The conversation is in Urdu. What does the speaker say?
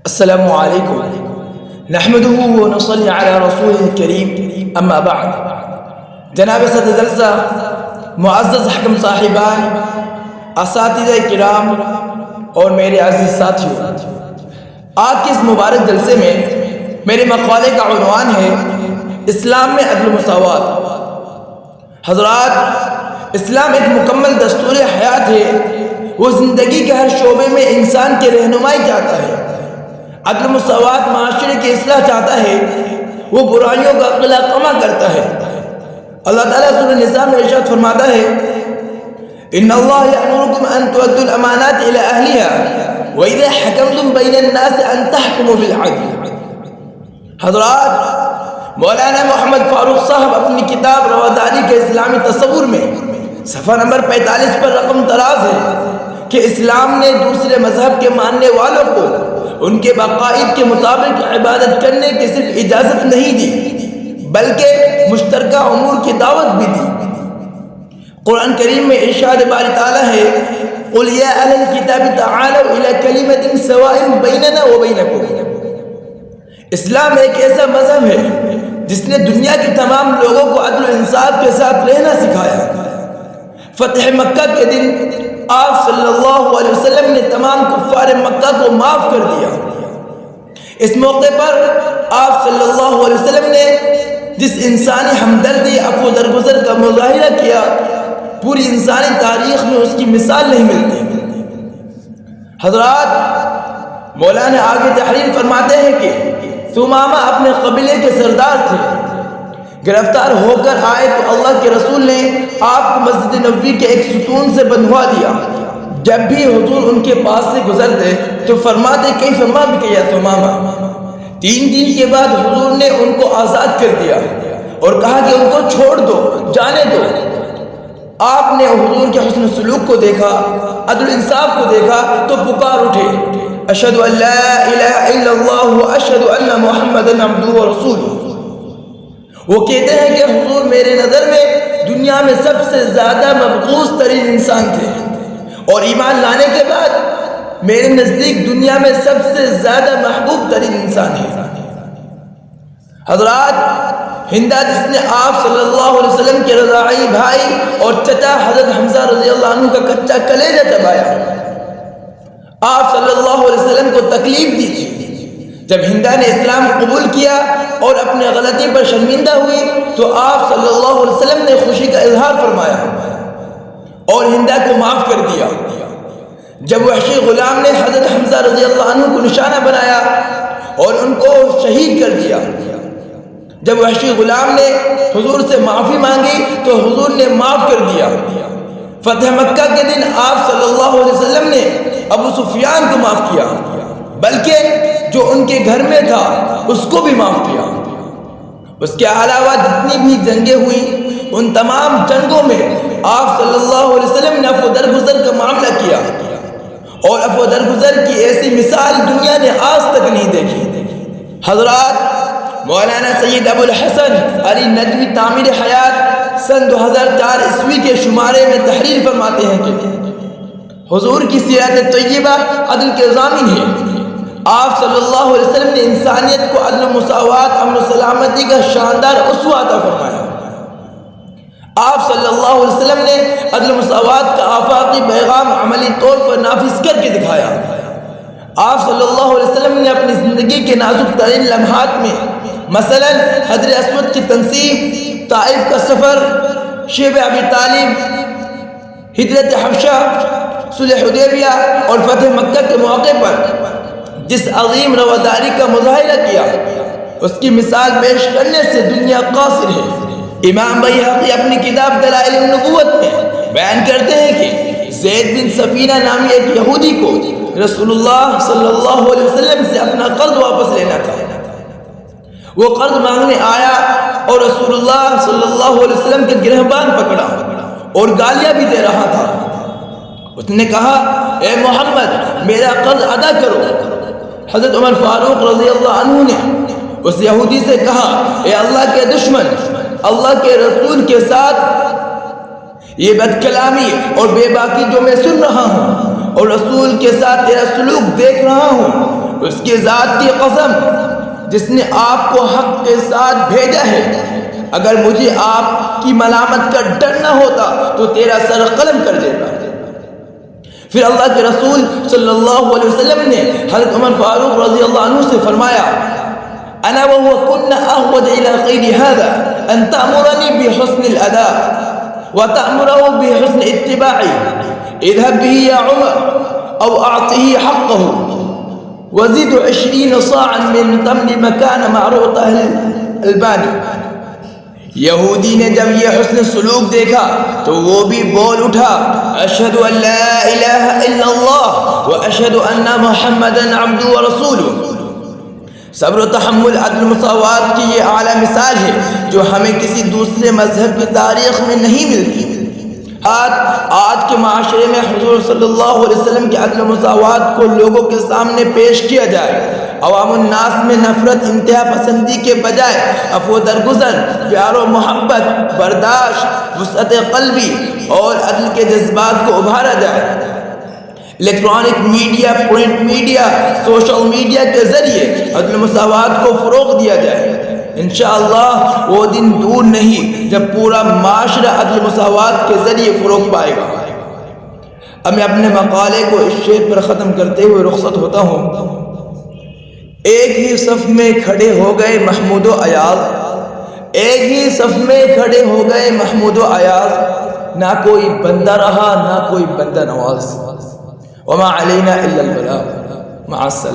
السلام علیکم نحمده ونصلی علی رسول الکریم اما بعد۔ جناب صدر جلسہ، معزز حکم صاحبان، اساتذہ کرام اور میرے عزیز ساتھیوں، آج کے اس مبارک جلسے میں میرے مقالے کا عنوان ہے اسلام میں عدل و مساوات۔ حضرات، اسلام ایک مکمل دستور حیات ہے۔ وہ زندگی کے ہر شعبے میں انسان کی رہنمائی چاہتا ہے، عدل و مساوات معاشرے کی اصلاح چاہتا ہے، وہ برائیوں کا قلع کما کرتا ہے۔ اللہ تعالیٰ سورہ نساء میں ارشاد فرماتا ہے، ان اللہ یأمرکم ان تؤدوا الامانات الی اہلها واذا حکمتم بین الناس ان تحکموا بالعدل۔ حضرات، مولانا محمد فاروق صاحب اپنی کتاب رواداری کے اسلامی تصور میں صفحہ نمبر 45 پر رقم دراز ہے کہ اسلام نے دوسرے مذہب کے ماننے والوں کو ان کے عقائد کے مطابق عبادت کرنے کی صرف اجازت نہیں دی بلکہ مشترکہ امور کی دعوت بھی دی۔ قرآن کریم میں ارشاد باری تعالیٰ ہے، قُلْ يَا أَهْلَ الْكِتَابِ تَعَالَوْا إِلَى كَلِمَةٍ سَوَاءٍ بَيْنَنَا وَبَيْنَكُمْ۔ اسلام ایک ایسا مذہب ہے جس نے دنیا کے تمام لوگوں کو عدل و انصاف کے ساتھ رہنا سکھایا۔ فتح مکہ کے دن آپ صلی اللہ علیہ وسلم نے تمام کفار مکہ کو معاف کر دیا۔ اس موقع پر آپ صلی اللہ علیہ وسلم نے جس انسانی ہمدردی، عفو و درگزر کا مظاہرہ کیا، پوری انسانی تاریخ میں اس کی مثال نہیں ملتی۔ حضرات، مولانا آگے تحریر فرماتے ہیں کہ ثمامہ اپنے قبیلے کے سردار تھے، گرفتار ہو کر آئے تو اللہ کے رسول نے آپ کو مسجد نبوی کے ایک ستون سے بندھوا دیا۔ جب بھی حضور ان کے پاس سے گزرتے تو فرماتے کیف ما بک یا ثمامہ۔ 3 دن کے بعد حضور نے ان کو آزاد کر دیا اور کہا کہ ان کو چھوڑ دو، جانے دو۔ آپ نے حضور کے حسن سلوک کو دیکھا، عدل انصاف کو دیکھا تو پکار اٹھے، اشہد ان لا الہ الا اللہ واشہد ان محمدا عبدہ ورسولہ۔ وہ کہتے ہیں کہ حضور میرے نظر میں دنیا میں سب سے زیادہ مبغوض ترین انسان تھے، اور ایمان لانے کے بعد میرے نزدیک دنیا میں سب سے زیادہ محبوب ترین انسان ہے۔ حضرات، ہندا جس نے آپ صلی اللہ علیہ وسلم کے رضاعی بھائی اور چچا حضرت حمزہ رضی اللہ عنہ کا کچا کلیجہ چبایا، آپ صلی اللہ علیہ وسلم کو تکلیف دی تھی۔ جب ہندا نے اسلام قبول کیا اور اپنے غلطی پر شرمندہ ہوئی تو آپ صلی اللہ علیہ وسلم نے خوشی کا اظہار فرمایا اور ہندا کو معاف کر دیا۔ جب وحشی غلام نے حضرت حمزہ رضی اللہ عنہ کو نشانہ بنایا اور ان کو شہید کر دیا، جب وحشی غلام نے حضور سے معافی مانگی تو حضور نے معاف کر دیا۔ فتح مکہ کے دن آپ صلی اللہ علیہ وسلم نے ابو سفیان کو معاف کیا، بلکہ جو ان کے گھر میں تھا اس کو بھی معاف کیا۔ اس کے علاوہ جتنی بھی جنگیں ہوئی، ان تمام جنگوں میں آپ صلی اللہ علیہ وسلم نے عفو درگزر کا معاملہ کیا، اور عفو درگزر کی ایسی مثال دنیا نے آج تک نہیں دیکھی۔ حضرات، مولانا سید ابو الحسن علی ندوی تعمیر حیات سن 2004 عیسوی کے شمارے میں تحریر فرماتے ہیں کہ حضور کی سیرت طیبہ عدل کے ضامن ہے۔ آپ صلی اللہ علیہ وسلم نے انسانیت کو عدل و مساوات، امن و سلامتی کا شاندار اسوہ عطا فرمایا۔ آپ صلی اللہ علیہ وسلم نے عدل و مساوات کا آفاقی پیغام عملی طور پر نافذ کر کے دکھایا۔ آپ صلی اللہ علیہ وسلم نے اپنی زندگی کے نازک ترین لمحات میں، مثلا حجر اسود کی تنصیب، طائف کا سفر، شیب ابی طالب، ہجرت حبشہ، صلح حدیبیہ اور فتح مکہ کے موقع پر جس عظیم رواداری کا مظاہرہ کیا، اس کی مثال پیش کرنے سے دنیا قاصر ہے۔ امام بیہقی اپنی کتاب دلائل النبوت میں بیان کرتے ہیں کہ زید بن سفینہ نامی ایک یہودی کو رسول اللہ صلی اللہ علیہ وسلم سے اپنا قرض واپس لینا تھا۔ وہ قرض مانگنے آیا اور رسول اللہ صلی اللہ علیہ وسلم کے گرہبان پکڑا اور گالیاں بھی دے رہا تھا۔ اس نے کہا، اے محمد، میرا قرض ادا کرو۔ حضرت عمر فاروق رضی اللہ عنہ نے اس یہودی سے کہا، اے اللہ کے دشمن، اللہ کے رسول کے ساتھ یہ بد کلامی اور بے باکی جو میں سن رہا ہوں اور رسول کے ساتھ تیرا سلوک دیکھ رہا ہوں، اس کی ذات کی قسم جس نے آپ کو حق کے ساتھ بھیجا ہے، اگر مجھے آپ کی ملامت کا ڈر نہ ہوتا تو تیرا سر قلم کر دیتا۔ پھر اللہ کے رسول صلی اللہ علیہ وسلم نے حضرت عمر فاروق رضی اللہ عنہ سے فرمایا، انا وهو كنا احوج الى غير هذا ان تأمرني بحسن الاداء وتأمره بحسن اتباعي، اذهب به يا عمر او اعطه حقه وزد 20 صاعا من تمر مكان معروض اهل الباني۔ یہودی نے جب یہ حسن سلوک دیکھا تو وہ بھی بول اٹھا، اشہد ان لا الہ الا اللہ واشہد ان محمدا عبدہ ورسولہ۔ صبر و تحمل، عدل مساوات کی یہ اعلیٰ مثال ہے جو ہمیں کسی دوسرے مذہب کی تاریخ میں نہیں ملتی۔ آج کے معاشرے میں حضور صلی اللہ علیہ وسلم کے عدل و مساوات کو لوگوں کے سامنے پیش کیا جائے، عوام الناس میں نفرت، انتہا پسندی کے بجائے عفو درگزر، پیار و محبت، برداشت، وسعت قلبی اور عدل کے جذبات کو ابھارا جائے۔ Electronic media, print media, social media کے ذریعے عدل مساوات کو فروغ دیا جائے۔ انشاءاللہ وہ دن دور نہیں جب پورا معاشرہ عدل مساوات کے ذریعے فروغ پائے گا۔ اب میں اپنے مقالے کو اس شعر پر ختم کرتے ہوئے رخصت ہوتا ہوں۔ ایک ہی صف میں کھڑے ہو گئے محمود و ایاز، ایک ہی صف میں کھڑے ہو گئے محمود و ایاز، نہ کوئی بندہ رہا نہ کوئی بندہ نواز، وما علینا الا البلاغ، مع السلامہ۔